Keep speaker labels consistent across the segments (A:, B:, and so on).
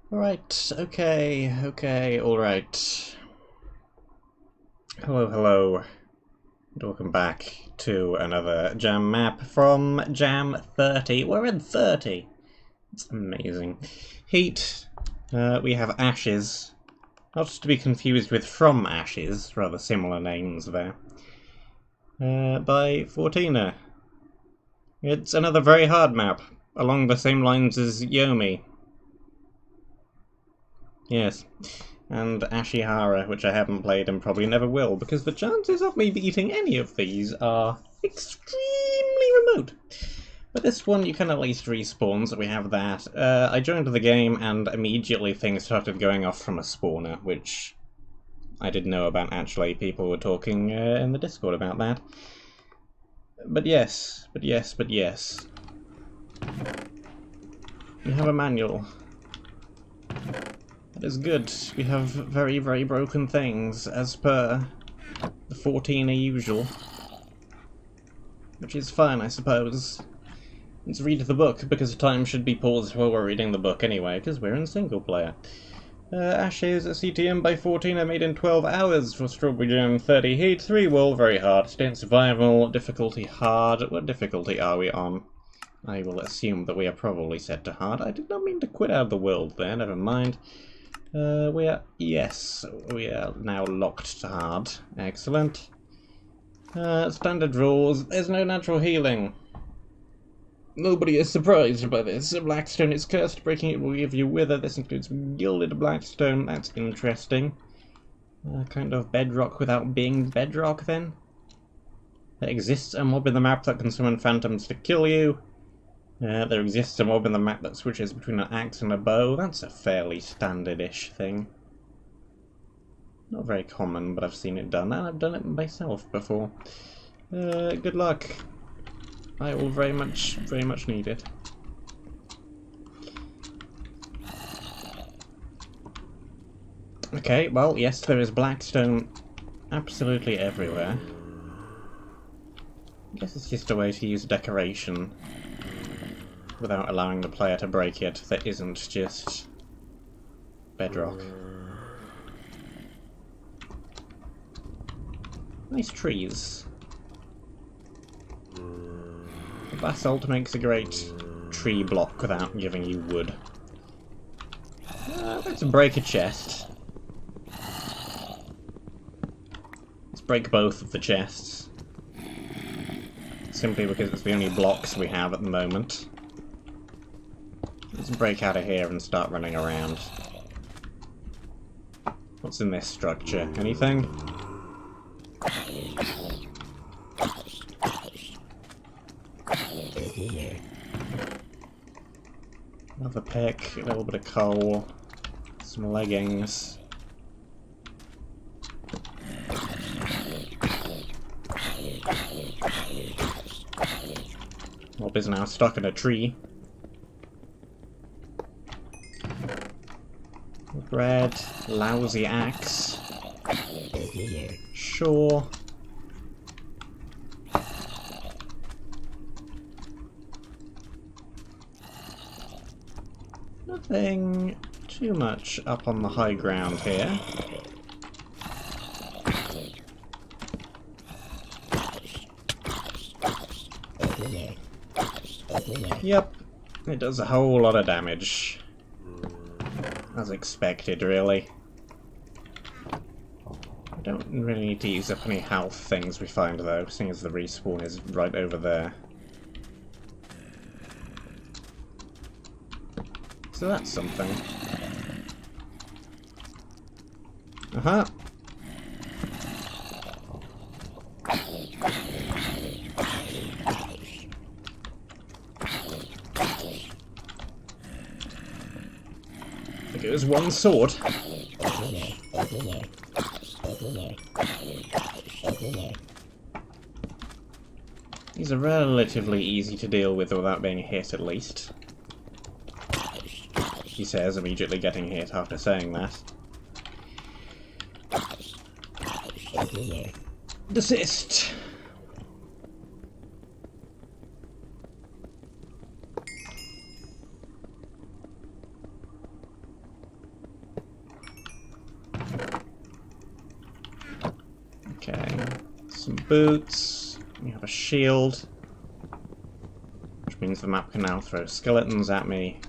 A: Right, okay, alright. Hello, and welcome back to another Jam map from Jam 30. We're in 30! It's amazing. Heat, we have Ashes, not to be confused with From Ashes, rather similar names there, by Fortina. It's another very hard map, along the same lines as Yomi. Yes. And Ashihara, which I haven't played and probably never will, because the chances of me beating any of these are extremely remote. But this one you can at least respawn, so we have that. I joined the game and immediately things started going off from a spawner, which I didn't know about actually. People were talking in the Discord about that. But yes. We have a manual. That is good. We have very, very broken things, as per the 14 usual. Which is fine, I suppose. Let's read the book, because time should be paused while we're reading the book anyway, because we're in single player. Ashes CTM by 14 are made in 12 hours for Strawberry Jam 30. Heat 3 wall, very hard. State survival, difficulty hard. What difficulty are we on? I will assume that we are probably set to hard. I did not mean to quit out of the world there, never mind. Yes, we are now locked to hard. Excellent. Standard rules. There's no natural healing. Nobody is surprised by this. Blackstone is cursed. Breaking it will give you wither. This includes gilded blackstone. That's interesting. Kind of bedrock without being bedrock, then. There exists a mob in the map that can summon phantoms to kill you. There exists a mob in the map that switches between an axe and a bow. That's a fairly standard-ish thing. Not very common, but I've seen it done, and I've done it myself before. Good luck. I will very much need it. Okay, well, yes, there is blackstone absolutely everywhere. I guess it's just a way to use decoration without allowing the player to break it that isn't just bedrock. Nice trees. The basalt makes a great tree block without giving you wood. Let's break a chest. Let's break both of the chests. Simply because it's the only blocks we have at the moment. Let's break out of here and start running around. What's in this structure? Anything? Another pick, a little bit of coal, some leggings. Mob is now stuck in a tree. Bread, lousy axe. Sure. Nothing too much up on the high ground here. Yep, it does a whole lot of damage. As expected, really. I don't really need to use up any health things we find, though, seeing as the respawn is right over there. So that's something. Uh-huh. I think it was one sword. These are relatively easy to deal with without being hit, at least. He says, immediately getting hit after saying that. Desist! boots. We have a shield, which means the map can now throw skeletons at me.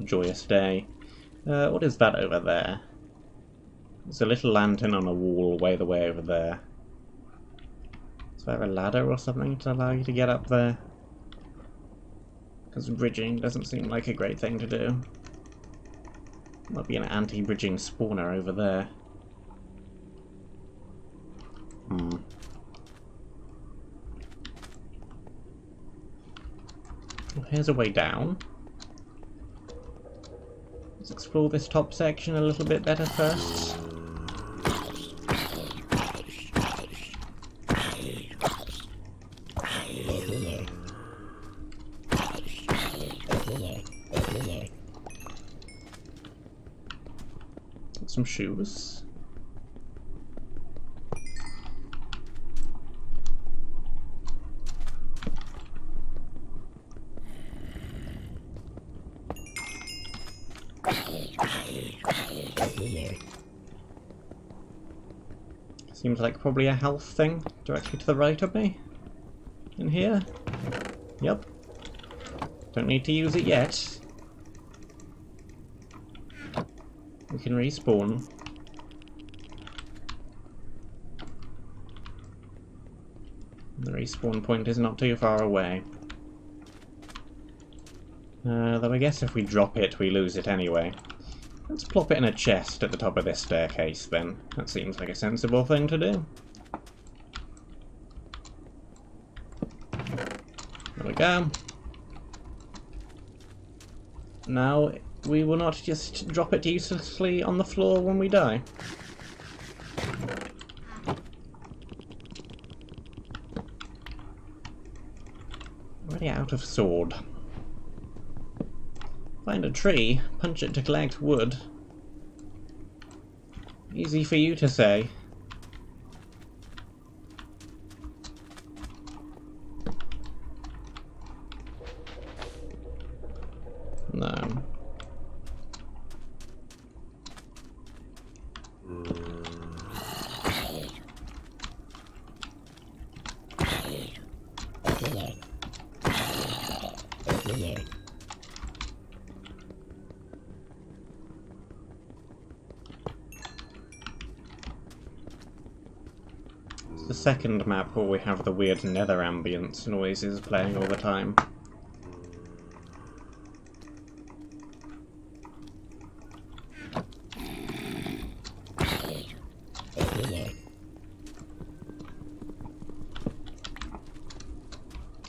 A: Joyous day. What is that over there? There's a little lantern on a wall way the way over there. Is there a ladder or something to allow you to get up there? Because bridging doesn't seem like a great thing to do. Might be an anti-bridging spawner over there. Well, here's a way down. Let's explore this top section a little bit better first. Some shoes. Seems like probably a health thing directly to the right of me. In here. Yep. Don't need to use it yet. We can respawn. The respawn point is not too far away. Though I guess if we drop it, we lose it anyway. Let's plop it in a chest at the top of this staircase then. That seems like a sensible thing to do. There we go. Now, we will not just drop it uselessly on the floor when we die. Already out of sword. Find a tree, punch it to collect wood. Easy for you to say. No. It's the second map where we have the weird nether ambience noises playing all the time.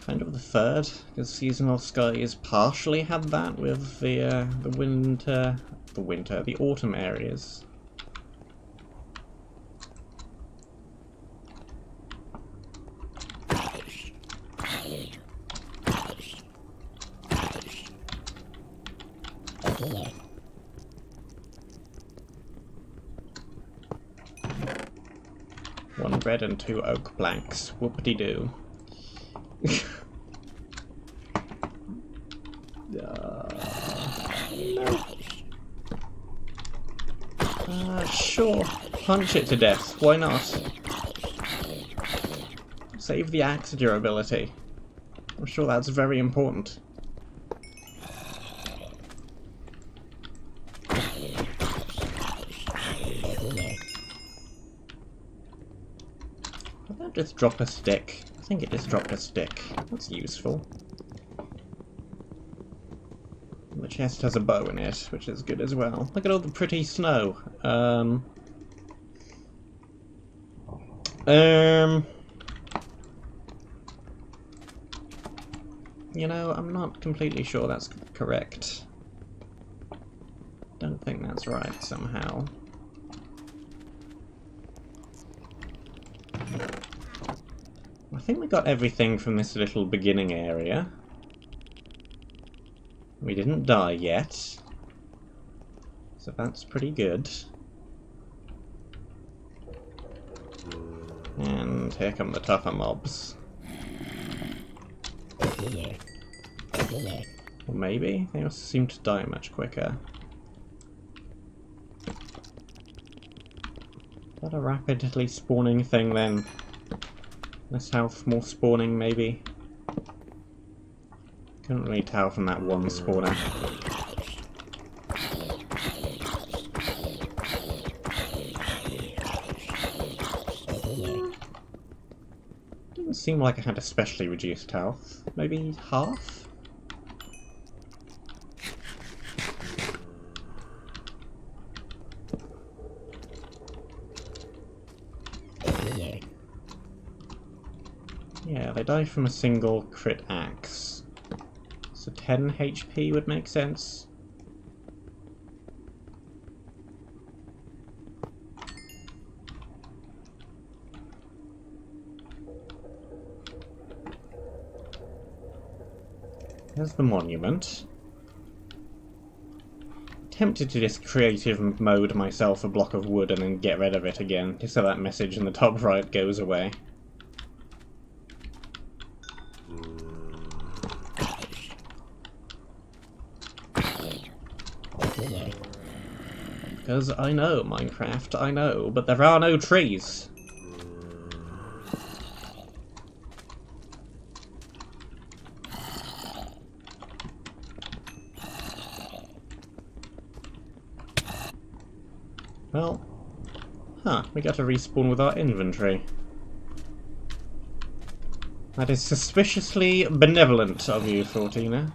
A: Kind of the third, because Seasonal Skies partially had that with the autumn areas. One bread and 2 oak planks. Whoop-de-doo. No. Sure. Punch it to death. Why not? Save the axe durability. I'm sure that's very important. Did that just drop a stick? I think it just dropped a stick. That's useful. The chest has a bow in it, which is good as well. Look at all the pretty snow. You know, I'm not completely sure that's correct. Don't think that's right somehow. I think we got everything from this little beginning area. We didn't die yet, so that's pretty good. And here come the tougher mobs. Or maybe? They also seem to die much quicker. that a rapidly spawning thing then? Less health, more spawning maybe? Couldn't really tell from that one spawner. Didn't seem like I had especially reduced health. Maybe half? Yeah, they die from a single crit axe. So 10 HP would make sense. There's the monument. Tempted to just creative mode myself a block of wood and then get rid of it again, just so that message in the top right goes away. Because I know, Minecraft, I know, but there are no trees. Well, we got to respawn with our inventory. That is suspiciously benevolent of you, Fortina.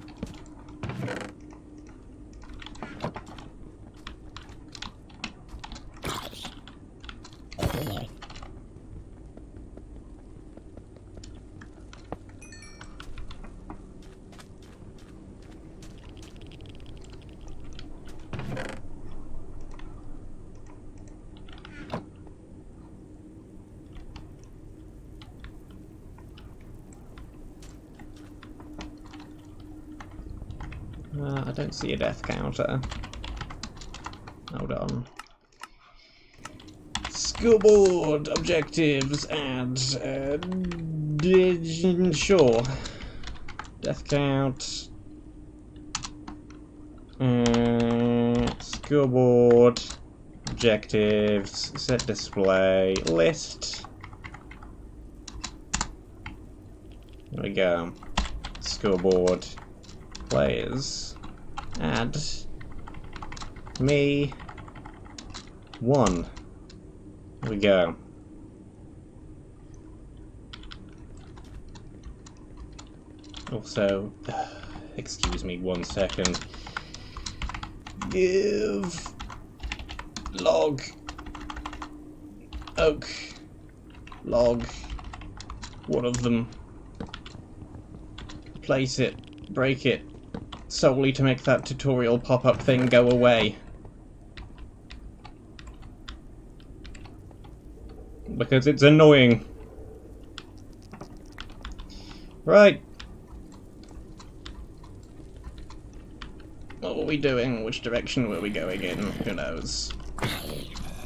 A: I don't see a death counter. Hold on. Scoreboard objectives and sure. Death count. Scoreboard objectives. Set display list. There we go. Scoreboard. Players. Add me 1. There we go. Also, excuse me 1 second. Give log oak log 1 of them. Place it, break it, solely to make that tutorial pop-up thing go away. Because it's annoying. Right. What were we doing? Which direction were we going in? Who knows?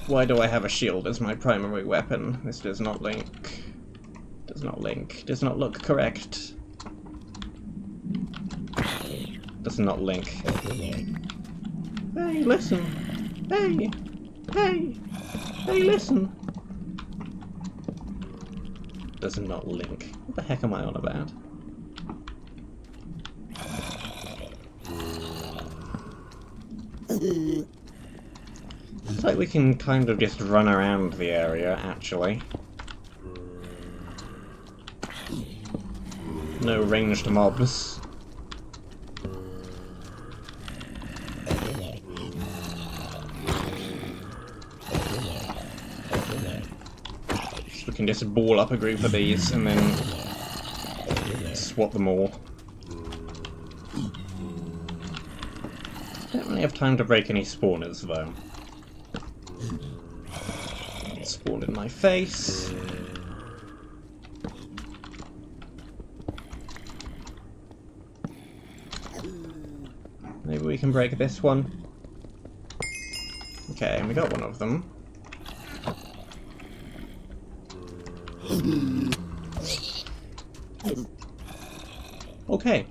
A: Why do I have a shield as my primary weapon? This does not link. Does not link. Does not look correct. Does not link. Hey, listen! Hey! Hey! Hey, listen! Does not link. What the heck am I on about? Looks like we can kind of just run around the area, actually. No ranged mobs. We can just ball up a group of these and then swap them all. Don't really have time to break any spawners though. Spawn in my face. Maybe we can break this one. Okay, and we got one of them. Okay.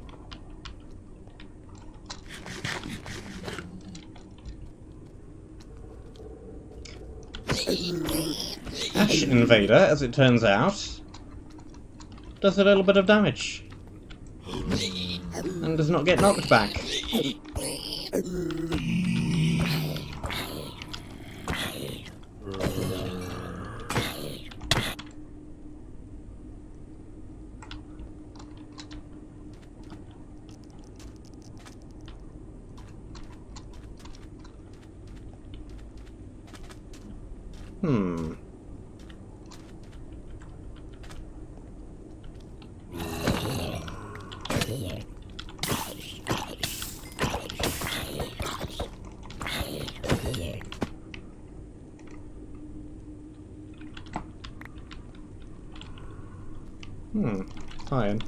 A: Ash Invader, as it turns out, does a little bit of damage. And does not get knocked back. Fine.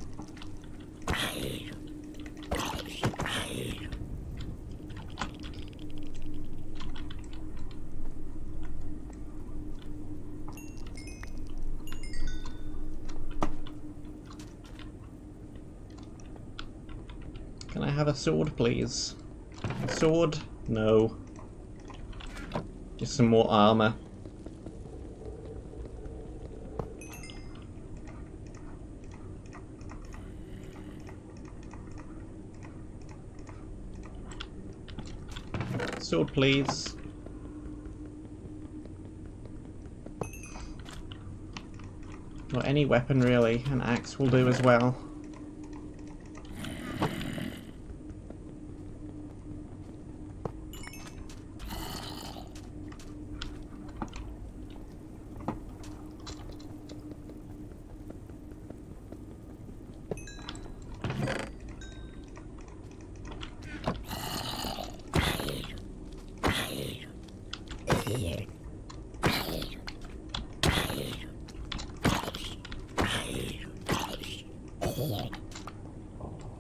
A: Can I have a sword, please? Sword? No. Just some more armor. Sword, please. Or any weapon, really. An axe will do as well.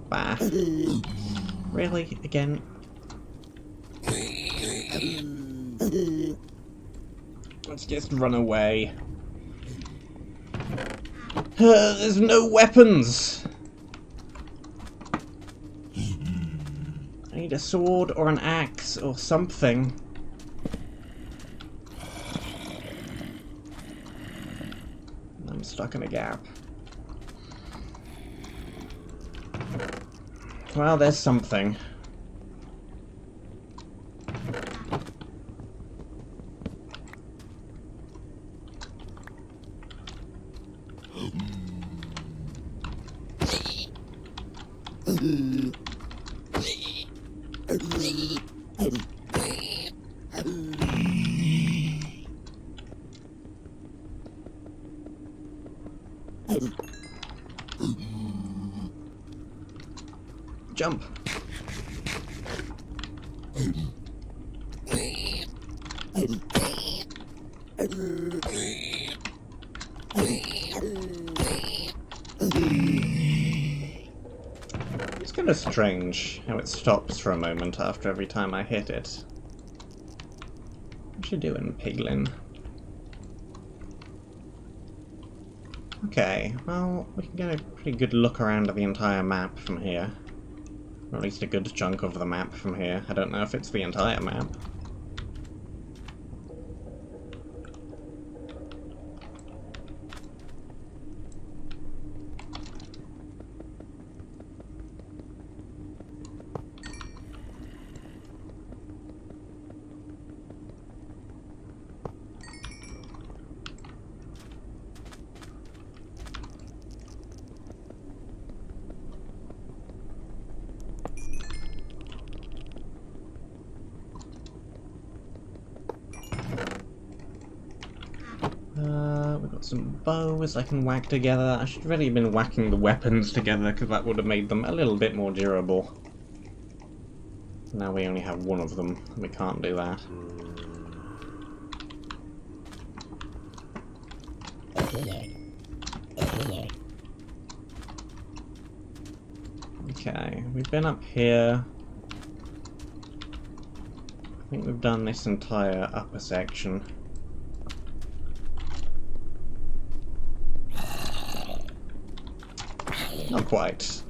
A: Bah. Really? Again? Let's just run away. There's no weapons! I need a sword or an axe or something. I'm stuck in a gap. Well, there's something. Jump. It's kind of strange how it stops for a moment after every time I hit it. What you doing, piglin? Okay, well, we can get a pretty good look around at the entire map from here. Or at least a good chunk of the map from here. I don't know if it's the entire map. We've got some bows I can whack together. I should have really been whacking the weapons together because that would have made them a little bit more durable. Now we only have one of them. We can't do that. Okay, we've been up here. I think we've done this entire upper section. Not quite.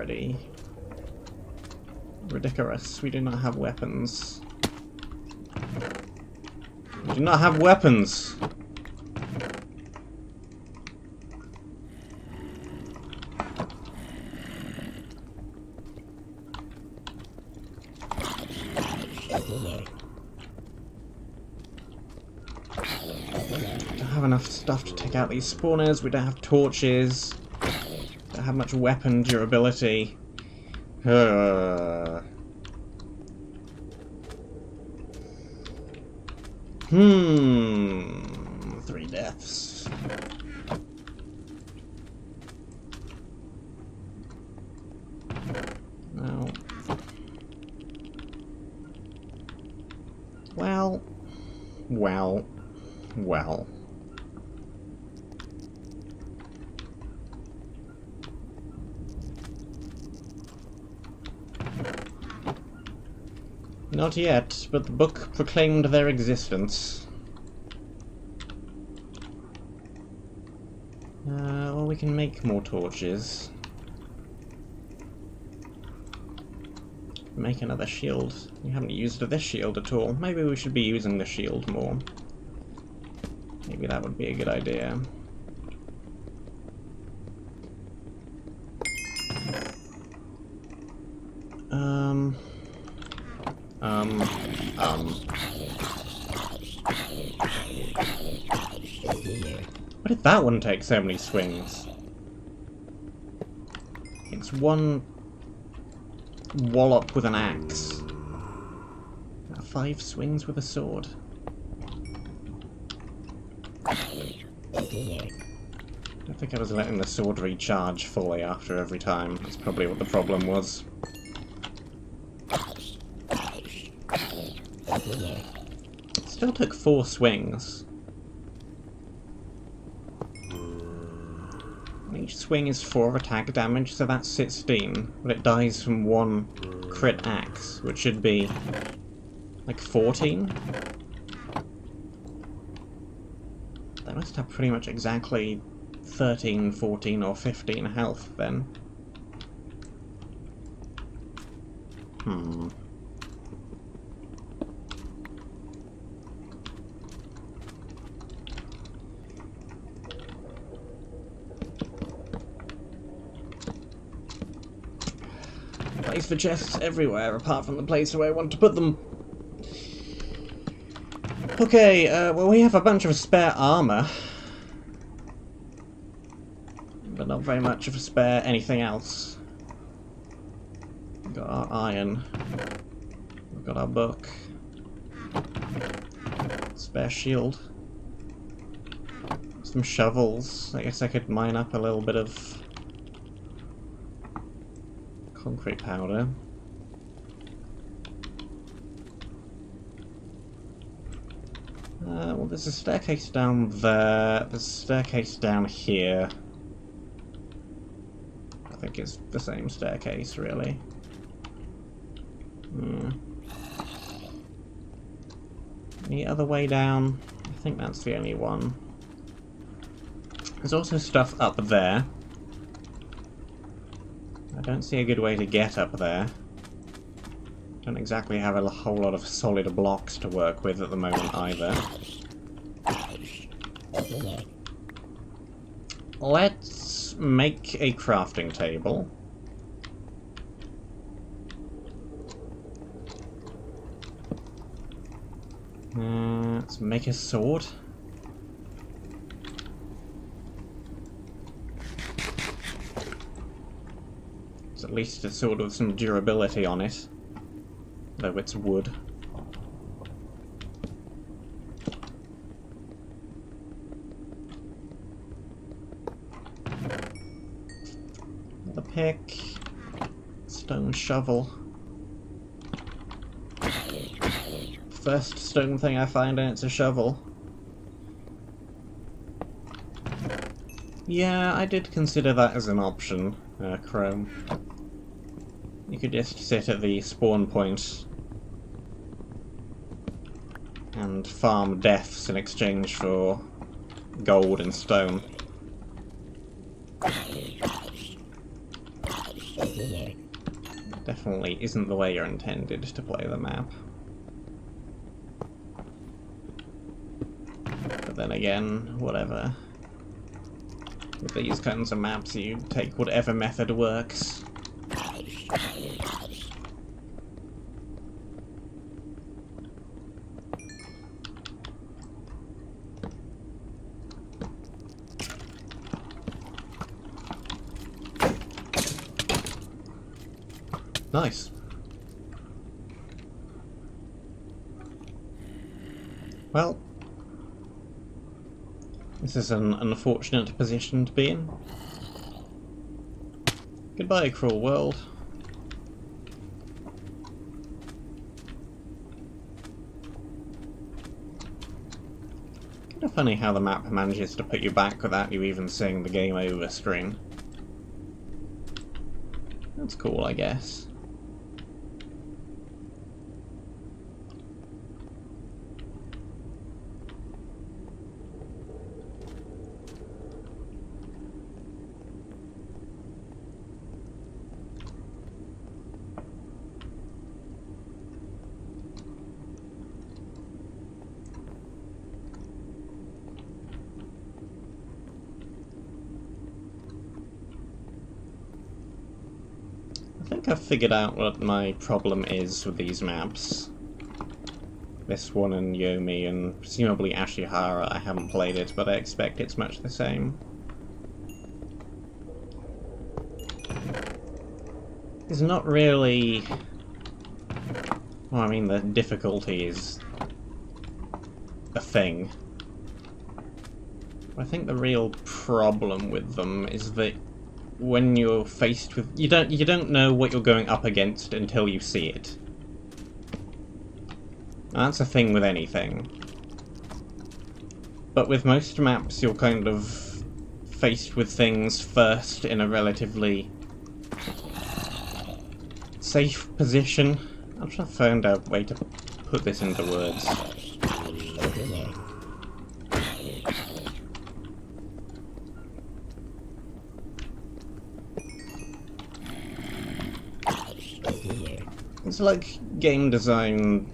A: already. Ridiculous. We do not have weapons. We do not have weapons! We don't have enough stuff to take out these spawners. We don't have torches. Don't have much weapon durability. 3 deaths. No. Well. Not yet, but the book proclaimed their existence. Well, we can make more torches. Make another shield. We haven't used this shield at all. Maybe we should be using the shield more. Maybe that would be a good idea. Why did that one take so many swings? It's one wallop with an axe. 5 swings with a sword. I don't think I was letting the sword recharge fully after every time. That's probably what the problem was. Still took 4 swings. Each swing is 4 attack damage, so that's 16. But it dies from 1 crit axe, which should be like 14. They must have pretty much exactly 13, 14, or 15 health then. Place for chests everywhere, apart from the place where I want to put them. Okay, well, we have a bunch of spare armor. But not very much of a spare anything else. We've got our iron. We've got our book. Spare shield. Some shovels. I guess I could mine up a little bit of concrete powder. Well, there's a staircase down there. There's a staircase down here. I think it's the same staircase, really. Any other way down? I think that's the only one. There's also stuff up there. I don't see a good way to get up there. Don't exactly have a whole lot of solid blocks to work with at the moment either. Let's make a crafting table. Let's make a sword. It's at least a sword with some durability on it. Though it's wood. Another pick. Stone shovel. First stone thing I find and it's a shovel. Yeah, I did consider that as an option, Chrome. You could just sit at the spawn point and farm deaths in exchange for gold and stone. Definitely isn't the way you're intended to play the map. But then again, whatever. With these kinds of maps, you take whatever method works. Nice. Well, this is an unfortunate position to be in. Goodbye, cruel world. Kind of funny how the map manages to put you back without you even seeing the game over screen. That's cool, I guess. I think I've figured out what my problem is with these maps. This one and Yomi and presumably Ashihara. I haven't played it, but I expect it's much the same. It's not really... Well, I mean, the difficulty is a thing. I think the real problem with them is that when you're faced with... You don't know what you're going up against until you see it. And that's a thing with anything. But with most maps, you're kind of faced with things first in a relatively safe position. I'm trying to find a way to put this into words. It's like game design,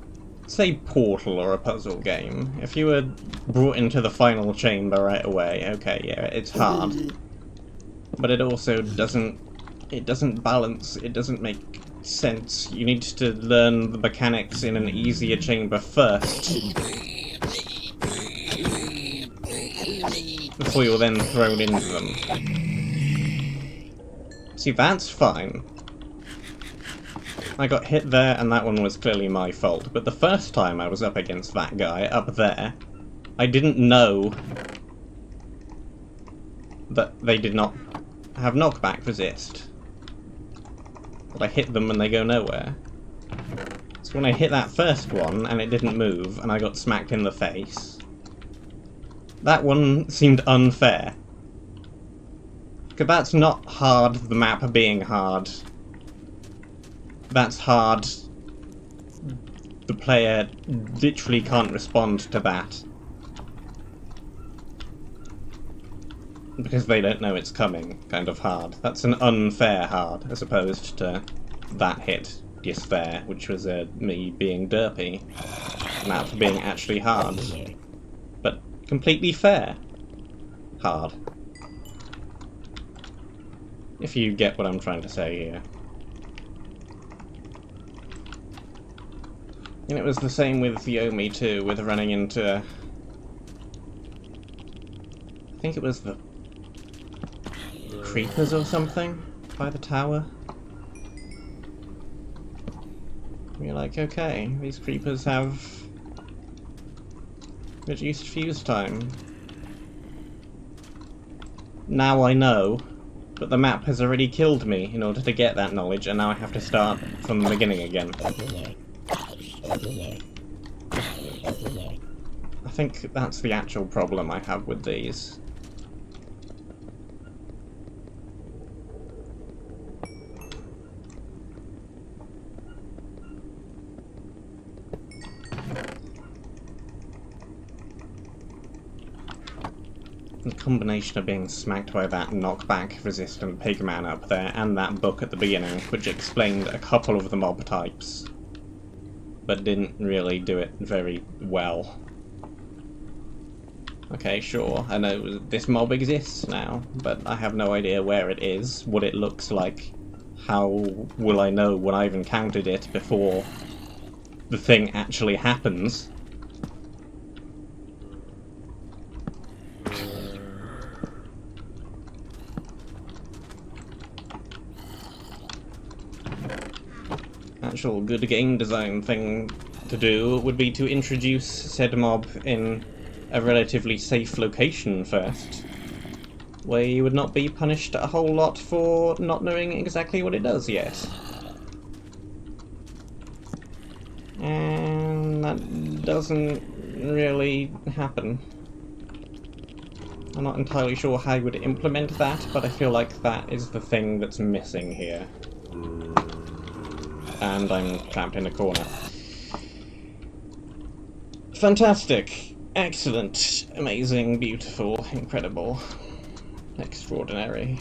A: say Portal or a puzzle game. If you were brought into the final chamber right away, okay, yeah, it's hard. But it also doesn't balance, it doesn't make sense. You need to learn the mechanics in an easier chamber first, before you're then thrown into them. See, that's fine. I got hit there, and that one was clearly my fault. But the first time I was up against that guy, up there, I didn't know that they did not have knockback resist. But I hit them and they go nowhere. So when I hit that first one, and it didn't move, and I got smacked in the face, that one seemed unfair. Because that's not hard, the map being hard. That's hard. The player literally can't respond to that. Because they don't know it's coming, kind of hard. That's an unfair hard, as opposed to that hit just there, which was me being derpy. Map being actually hard. But completely fair. Hard. If you get what I'm trying to say here. And it was the same with Yomi too, with running into... I think it was the creepers or something by the tower. You're like, okay, these creepers have reduced fuse time. Now I know, but the map has already killed me in order to get that knowledge, and now I have to start from the beginning again. I think that's the actual problem I have with these. The combination of being smacked by that knockback-resistant pigman up there and that book at the beginning, which explained a couple of the mob types, but didn't really do it very well. Okay, sure, I know this mob exists now, but I have no idea where it is, what it looks like. How will I know when I've encountered it before the thing actually happens? Actual good game design thing to do would be to introduce said mob in a relatively safe location first, where you would not be punished a whole lot for not knowing exactly what it does yet. And that doesn't really happen. I'm not entirely sure how you would implement that, but I feel like that is the thing that's missing here. And I'm trapped in a corner. Fantastic! Excellent! Amazing! Beautiful! Incredible! Extraordinary!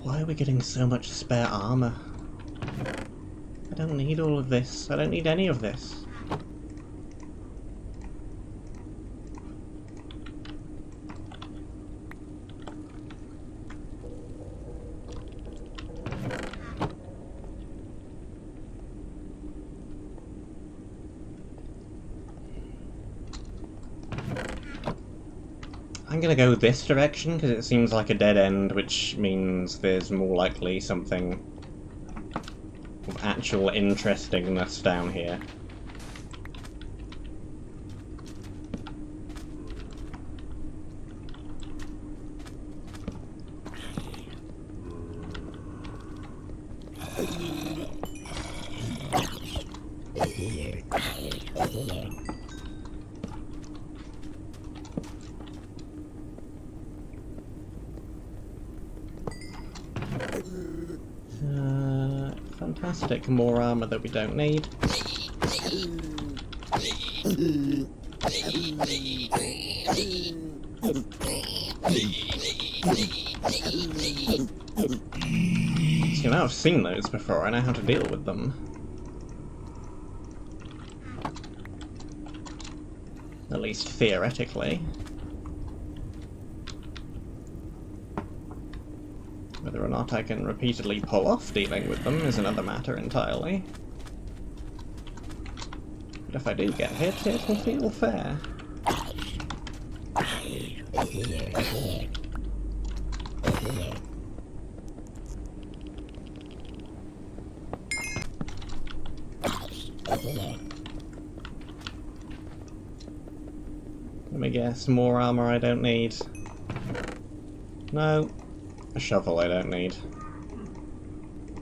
A: Why are we getting so much spare armor? I don't need all of this. I don't need any of this. I'm gonna go this direction because it seems like a dead end, which means there's more likely something of actual interestingness down here. Fantastic, more armor that we don't need. You know, I've seen those before, I know how to deal with them. At least theoretically. Whether or not I can repeatedly pull off dealing with them is another matter entirely. But if I do get hit, it will feel fair. Let me guess, more armor I don't need. No. A shovel I don't need.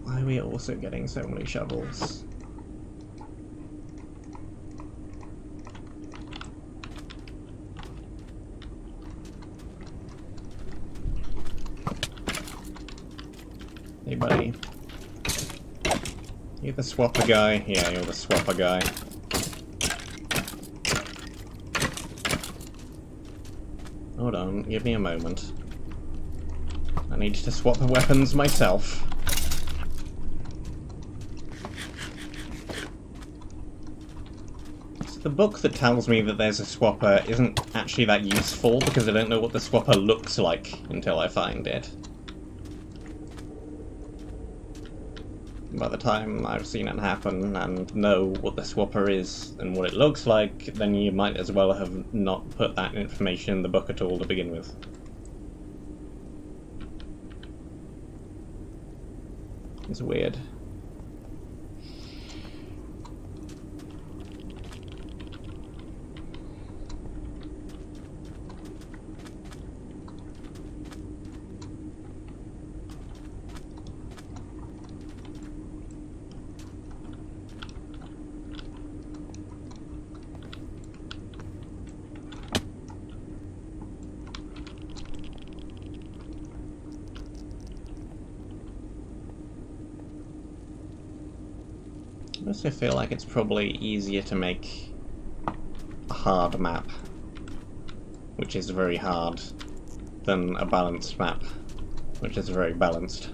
A: Why are we also getting so many shovels? Hey buddy. You the swapper guy? Yeah, you're the swapper guy. Hold on, give me a moment. I need to swap weapons myself. So the book that tells me that there's a swapper isn't actually that useful because I don't know what the swapper looks like until I find it. By the time I've seen it happen and know what the swapper is and what it looks like, then you might as well have not put that information in the book at all to begin with. It's weird. I also feel like it's probably easier to make a hard map, which is very hard, than a balanced map, which is very balanced.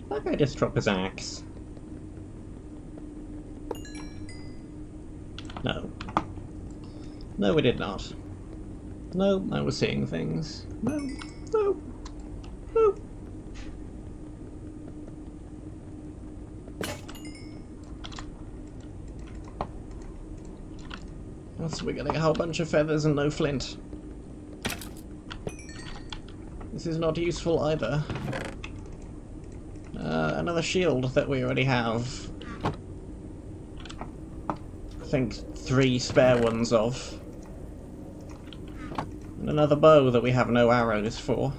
A: That guy just dropped his axe. No. No, we did not. No, I was seeing things. No, no, no. Also, we're getting a whole bunch of feathers and no flint. This is not useful either. Another shield that we already have. I think 3 spare ones of. And another bow that we have no arrows for.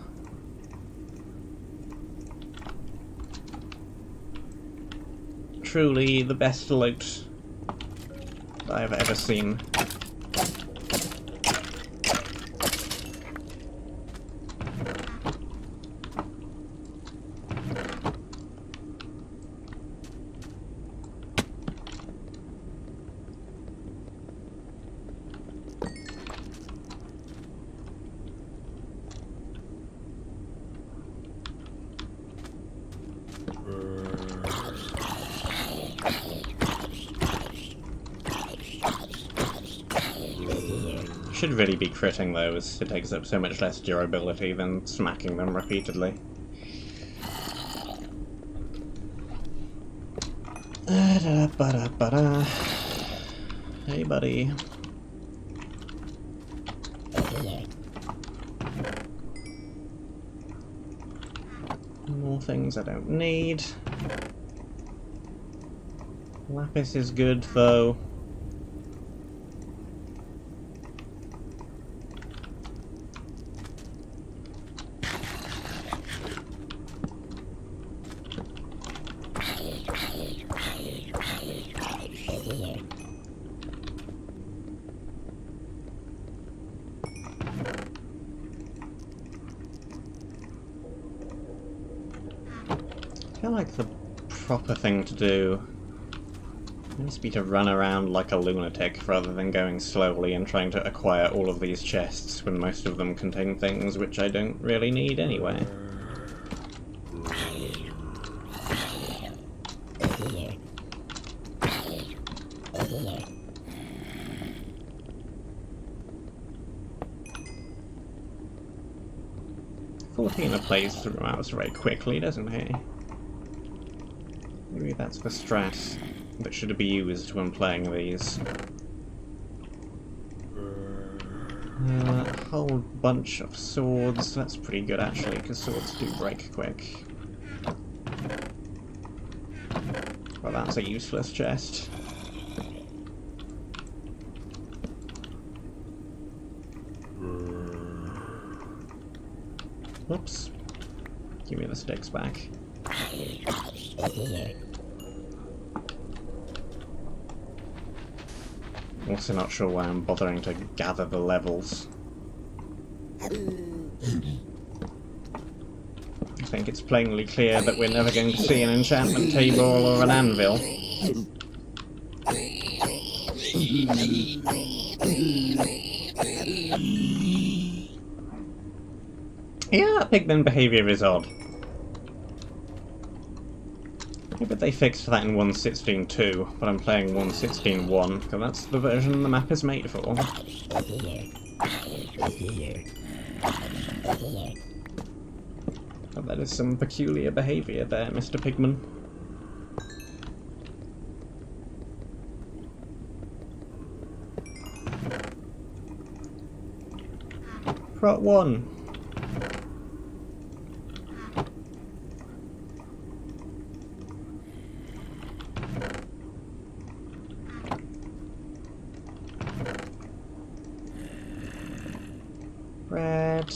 A: Truly the best loot that I've ever seen. Should really be critting those. It takes up so much less durability than smacking them repeatedly. Hey, buddy. More things I don't need. Lapis is good, though. I feel like the proper thing to do needs to be to run around like a lunatic rather than going slowly and trying to acquire all of these chests when most of them contain things which I don't really need anyway. Fortina plays through maps very quickly, doesn't he? Maybe that's the strat that should be used when playing these. A whole bunch of swords. That's pretty good actually, because swords do break quick. Well, that's a useless chest. Whoops. Give me the sticks back. Also not sure why I'm bothering to gather the levels. I think it's plainly clear that we're never going to see an enchantment table or an anvil. Yeah, pigman behaviour is odd. Maybe they fixed that in 1.16.2, but I'm playing 1.16.1, because that's the version the map is made for. But that is some peculiar behaviour there, Mr. Pigman. Prot 1. Red,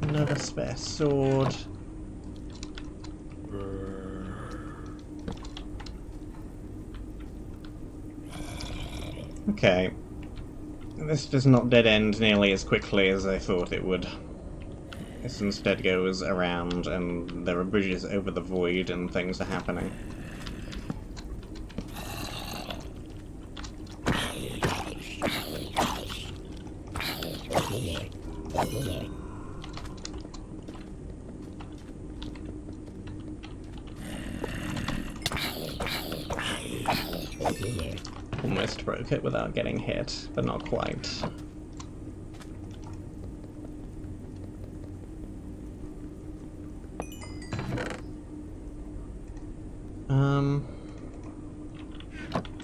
A: another spare sword. Okay. This does not dead end nearly as quickly as I thought it would. This instead goes around, and there are bridges over the void, and things are happening. Almost broke it without getting hit, but not quite.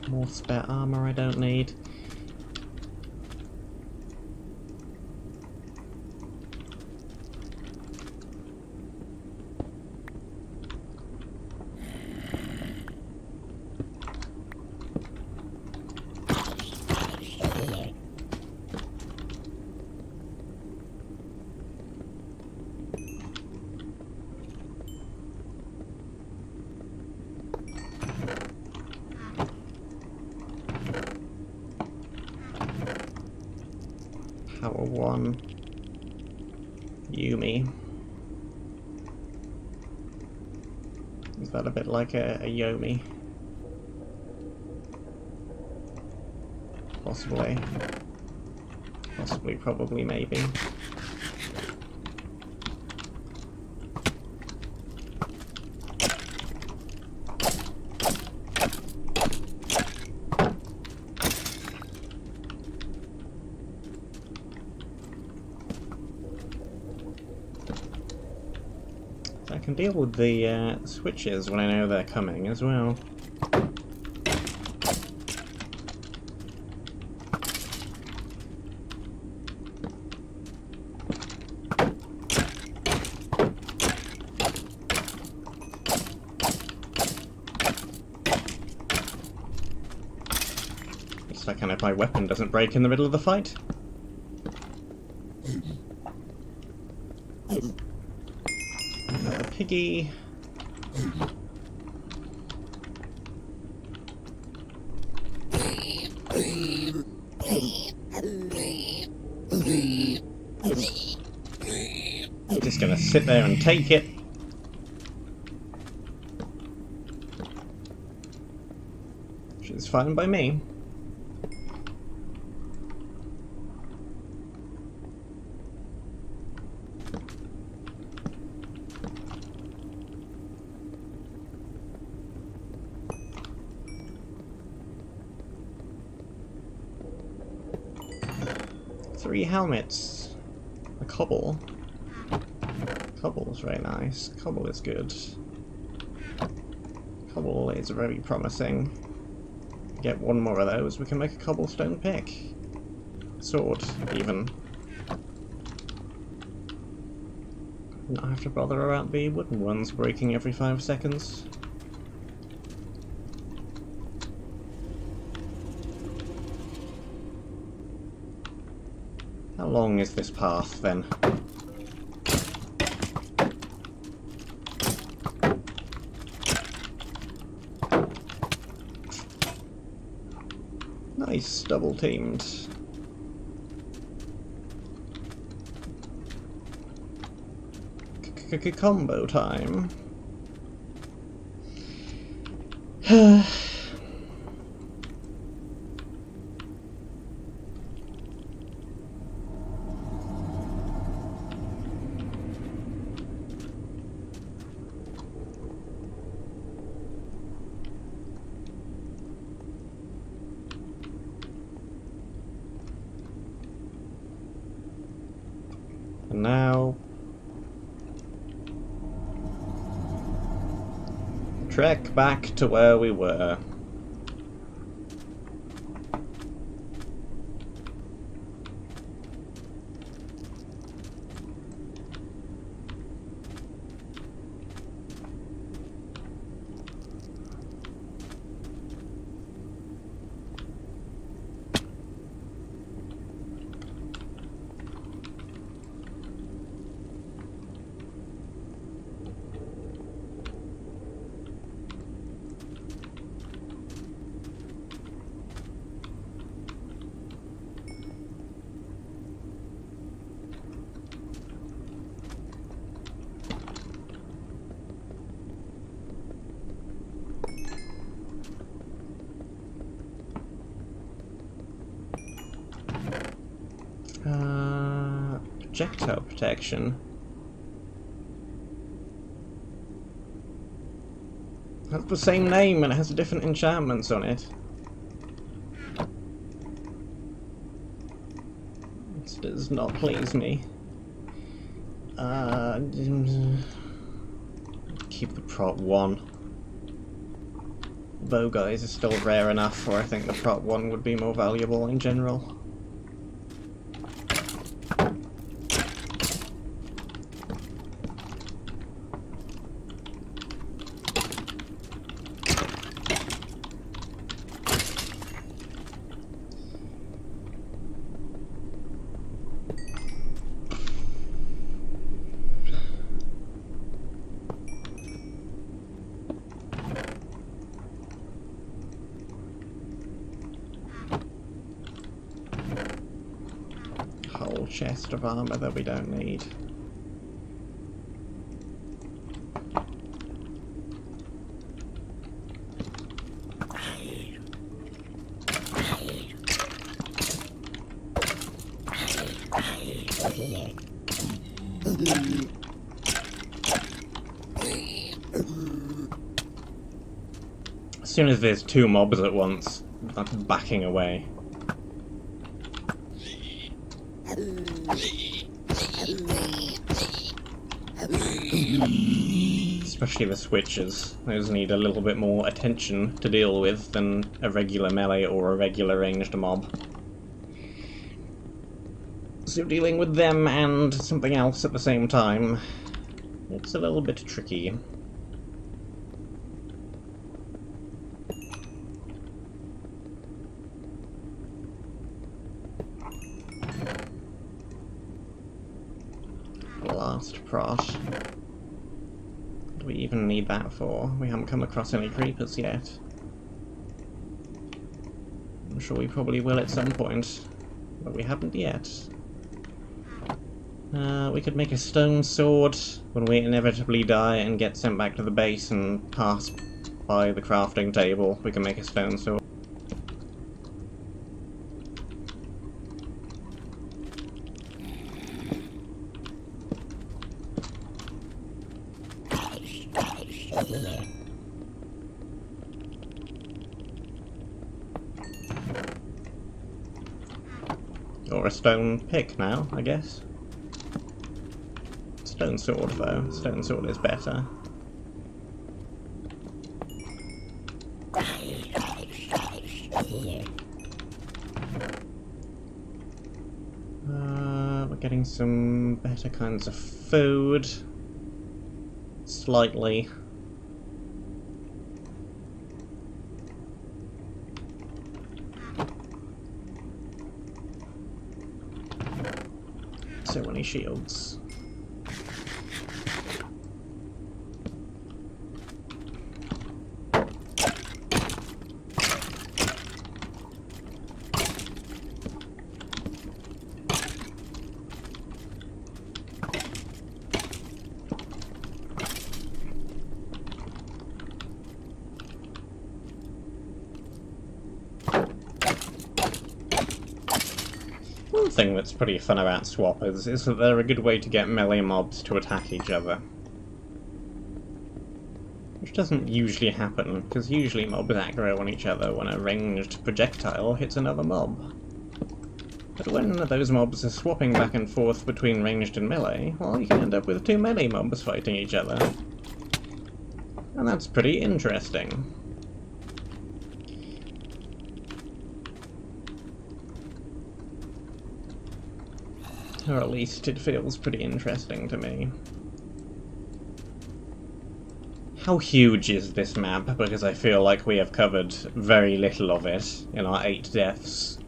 A: More spare armor I don't need. Power 1. Yumi. Is that a bit like a Yomi? Possibly. Possibly, probably, maybe. I can deal with the switches when I know they're coming as well. Just like kind of my weapon doesn't break in the middle of the fight. Another piggy. Just gonna sit there and take it. Which is fine by me. Three helmets. A cobble. Cobble's very nice. Cobble is good. Cobble is very promising. Get one more of those, we can make a cobblestone pick. Sword, even. Not have to bother about the wooden ones breaking every 5 seconds. How long is this path, then? Nice, double teamed. Combo time. And now, trek back to where we were. projectile protection. That's the same name and it has different enchantments on it. This does not please me. Keep the prop 1. Bow guys are still rare enough, or I think the prop 1 would be more valuable in general. Whole chest of armor that we don't need. As soon as there's 2 mobs at once, that's backing away. Especially the switches. Those need a little bit more attention to deal with than a regular melee or a regular ranged mob. So dealing with them and something else at the same time, it's a little bit tricky. Blast prot. What do we even need that for? We haven't come across any creepers yet. I'm sure we probably will at some point, but we haven't yet. We could make a stone sword when we inevitably die and get sent back to the base and pass by the crafting table. We can make a stone sword. Or a stone pick now, I guess. Stone sword, though. Stone sword is better. We're getting some better kinds of food. Slightly. So many shields. One thing that's pretty fun about swappers is that they're a good way to get melee mobs to attack each other. Which doesn't usually happen, because usually mobs aggro on each other when a ranged projectile hits another mob. But when those mobs are swapping back and forth between ranged and melee, well, you can end up with 2 melee mobs fighting each other. And that's pretty interesting. Or at least it feels pretty interesting to me. How huge is this map? Because I feel like we have covered very little of it in our 8 deaths.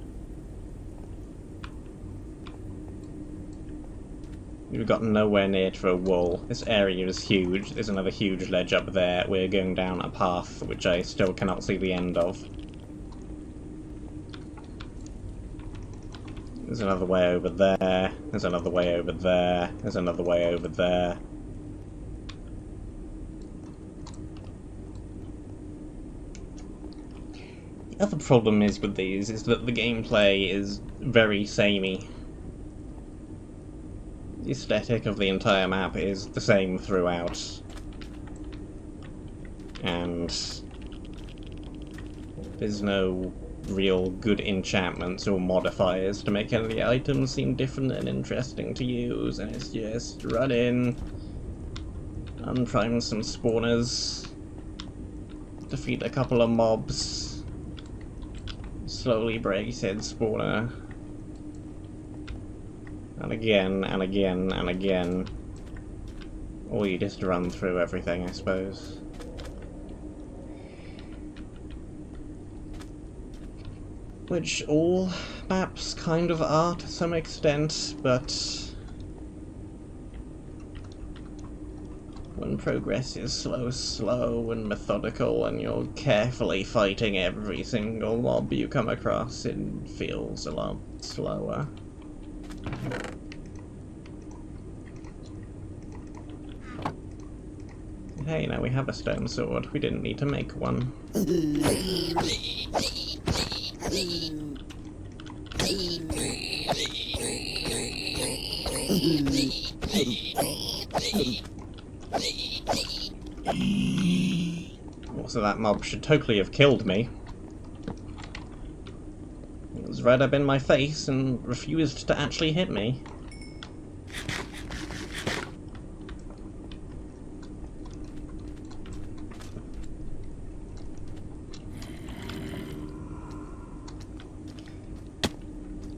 A: We've got nowhere near to a wall. This area is huge. There's another huge ledge up there. We're going down a path which I still cannot see the end of. There's another way over there. There's another way over there. There's another way over there. The other problem is with these is that the gameplay is very samey. The aesthetic of the entire map is the same throughout. And there's no real good enchantments or modifiers to make any of the items seem different and interesting to use, and it's just run in, unprime some spawners, defeat a couple of mobs, slowly break said spawner, and again, and again, and again. Or you just run through everything, I suppose. Which all maps kind of are to some extent, but when progress is slow and methodical and you're carefully fighting every single mob you come across, it feels a lot slower. Hey, now we have a stone sword. We didn't need to make one. Also, that mob should totally have killed me. It was right up in my face and refused to actually hit me.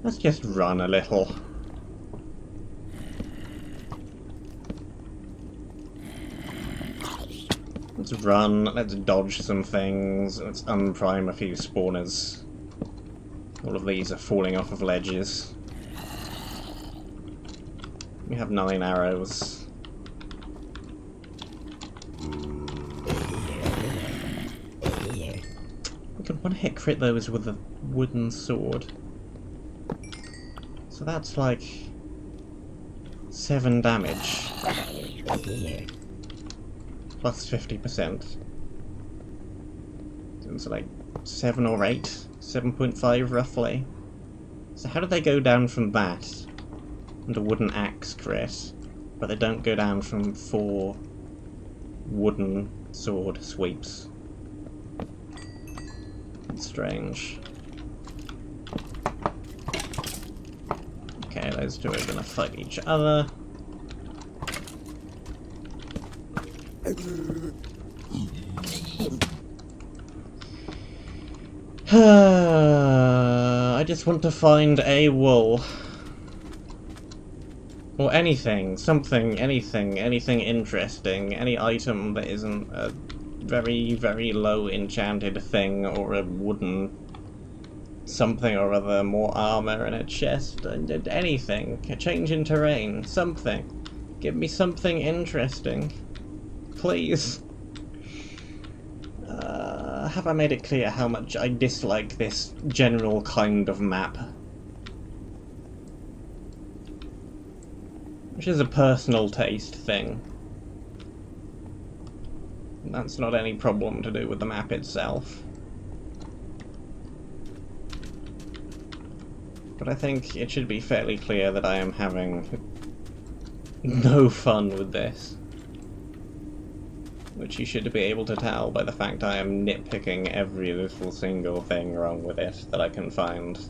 A: Let's just run a little. Let's run, let's dodge some things, let's unprime a few spawners. All of these are falling off of ledges. We have 9 arrows. We can one-hit crit those with a wooden sword. So that's like 7 damage. Plus 50%. So it's like 7 or 8? 7.5 roughly. So how do they go down from that and a wooden axe crit, but they don't go down from 4 wooden sword sweeps? It's strange. Okay, those two are gonna fight each other. I just want to find a wool. Or anything, something, anything interesting. Any item that isn't a very, very low enchanted thing or a wooden something or other, more armor and a chest, and anything. A change in terrain, something. Give me something interesting. Please. Have I made it clear how much I dislike this general kind of map? Which is a personal taste thing. That's not any problem to do with the map itself. But I think it should be fairly clear that I am having no fun with this. Which you should be able to tell by the fact I am nitpicking every little single thing wrong with it that I can find.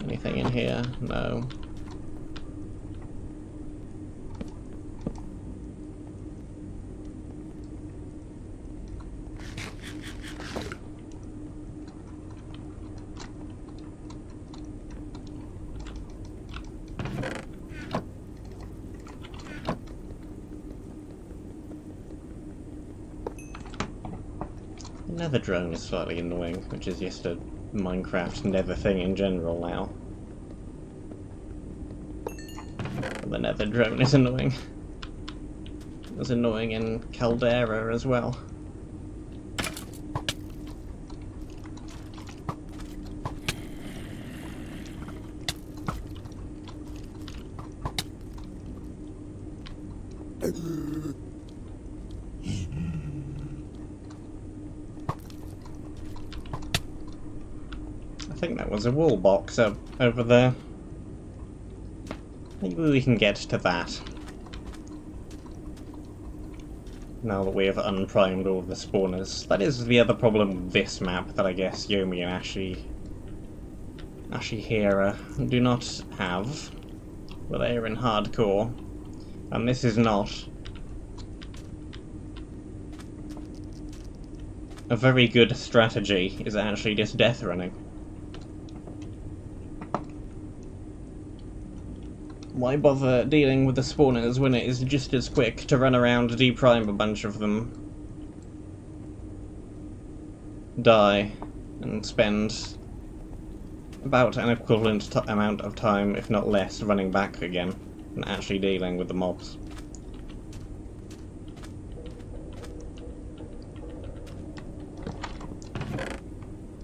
A: Anything in here? No. nether drone is slightly annoying, which is just a Minecraft nether thing in general now. But the nether drone is annoying. It was annoying in Caldera as well. I think that was a wall box up over there. Maybe we can get to that. Now that we have unprimed all of the spawners. That is the other problem with this map that I guess Yomi and Ashihira do not have. Well, they are in hardcore. And this is not a very good strategy, is actually just death running. Why bother dealing with the spawners when it is just as quick to run around, deprime a bunch of them, die, and spend about an equivalent amount of time, if not less, running back again, and actually dealing with the mobs.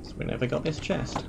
A: So we never got this chest.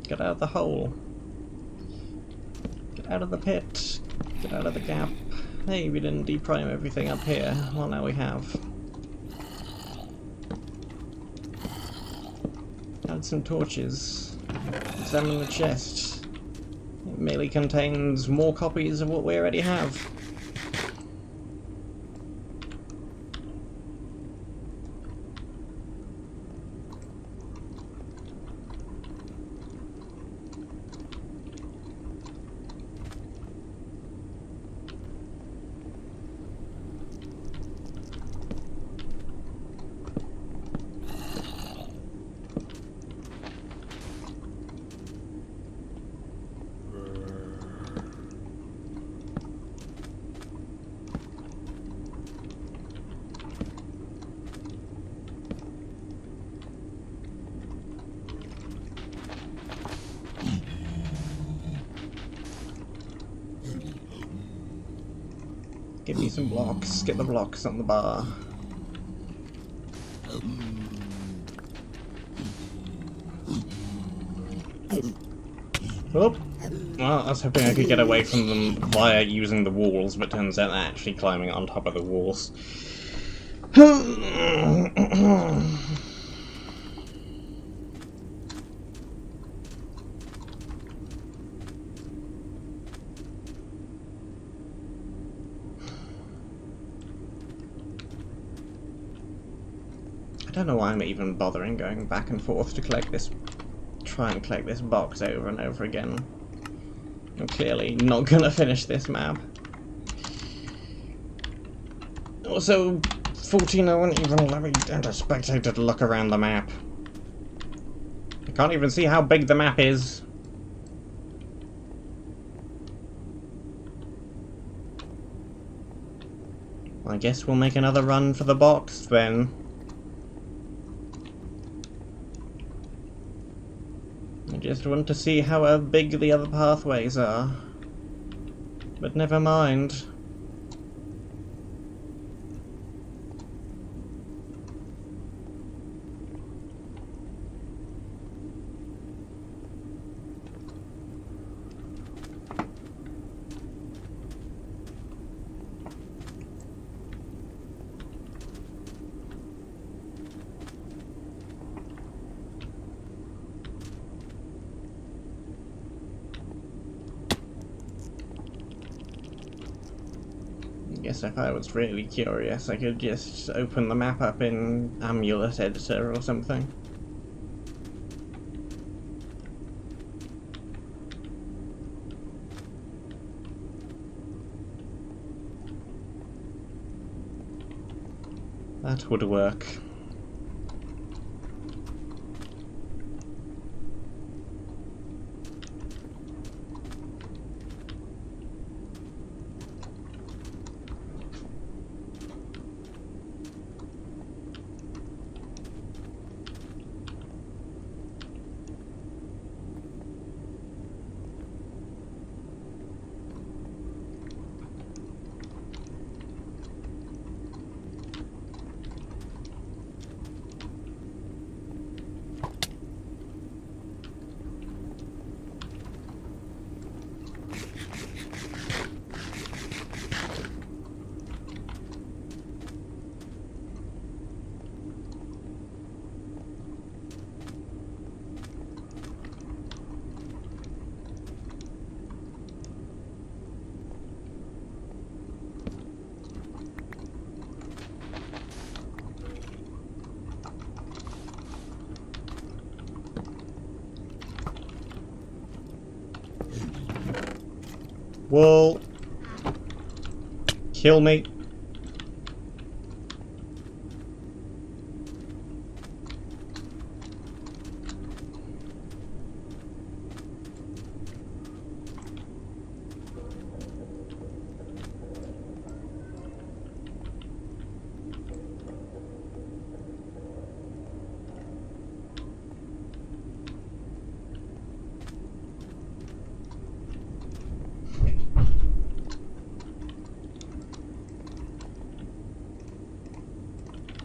A: Get out of the hole. Get out of the pit. Get out of the gap. Hey, we didn't deprime everything up here. Well, now we have. Add some torches. Examine the chest. It merely contains more copies of what we already have. Give me some blocks. Get the blocks on the bar. Oh! Well, I was hoping I could get away from them via using the walls, but turns out they're actually climbing on top of the walls. I don't know why I'm even bothering going back and forth to try and collect this box over and over again. I'm clearly not gonna finish this map. Also, 14, I wouldn't even let me enter spectator to look around the map. I can't even see how big the map is. I guess we'll make another run for the box then. I just want to see how big the other pathways are. But never mind. guess if I was really curious, I could just open the map up in Amulet Editor or something. That would work. Well, kill me.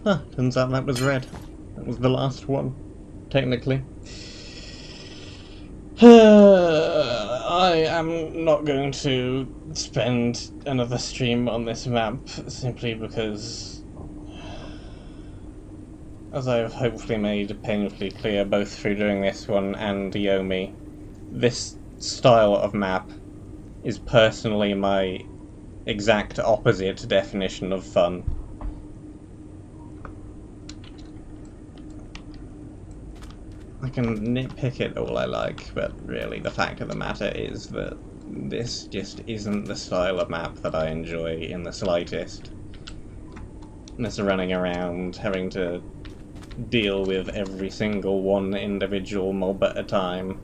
A: Huh, turns out that was red. That was the last one, technically. I am not going to spend another stream on this map, simply because, as I have hopefully made painfully clear both through doing this one and Yomi, this style of map is personally my exact opposite definition of fun. I can nitpick it all I like, but really the fact of the matter is that this just isn't the style of map that I enjoy in the slightest. This running around, having to deal with every single one individual mob at a time,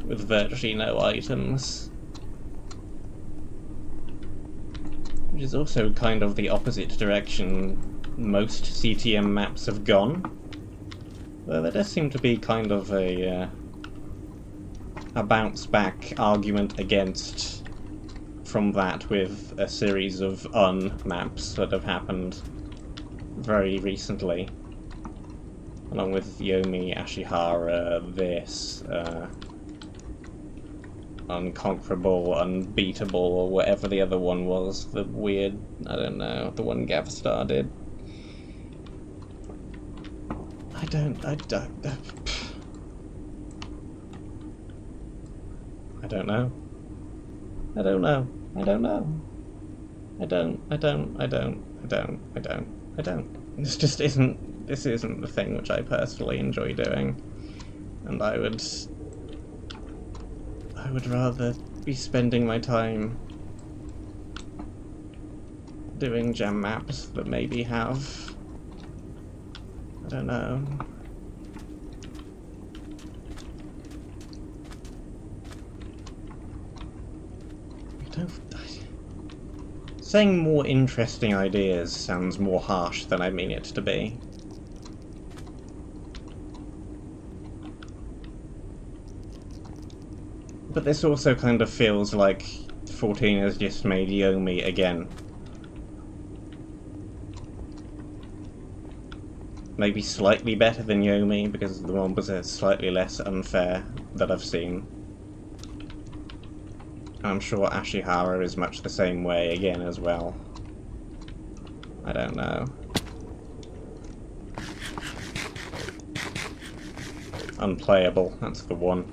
A: with virtually no items. Which is also kind of the opposite direction most CTM maps have gone. Though there does seem to be kind of a bounce-back argument against from that with a series of maps that have happened very recently. Along with Yomi, Ashihara, this, Unconquerable, Unbeatable, or whatever the other one was. The weird, I don't know, the one Gavstar did. I don't know. This just isn't the thing which I personally enjoy doing. And I would rather be spending my time doing gem maps that maybe have, I don't know, saying more interesting ideas sounds more harsh than I mean it to be. But this also kind of feels like 14 has just made Yomi again. Maybe slightly better than Yomi, because the one was slightly less unfair that I've seen. I'm sure Ashihara is much the same way again as well. I don't know. Unplayable, that's the one.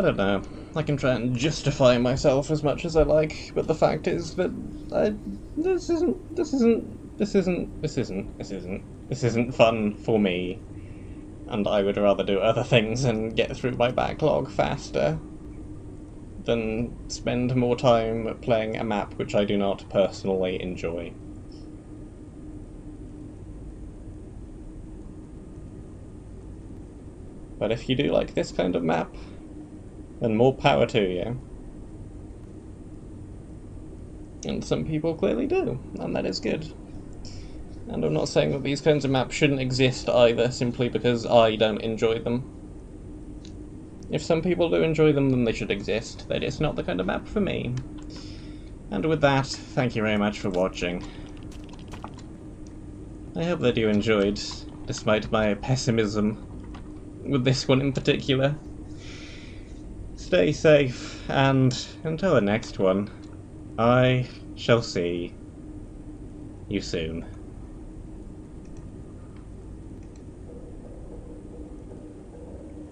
A: don't know. I can try and justify myself as much as I like, but the fact is that this isn't fun for me, and I would rather do other things and get through my backlog faster than spend more time playing a map which I do not personally enjoy. But if you do like this kind of map, then more power to you. And some people clearly do, and that is good. And I'm not saying that these kinds of maps shouldn't exist either, simply because I don't enjoy them. If some people do enjoy them, then they should exist. They're just not the kind of map for me. And with that, thank you very much for watching. I hope that you enjoyed, despite my pessimism with this one in particular. Stay safe, and until the next one, I shall see you soon.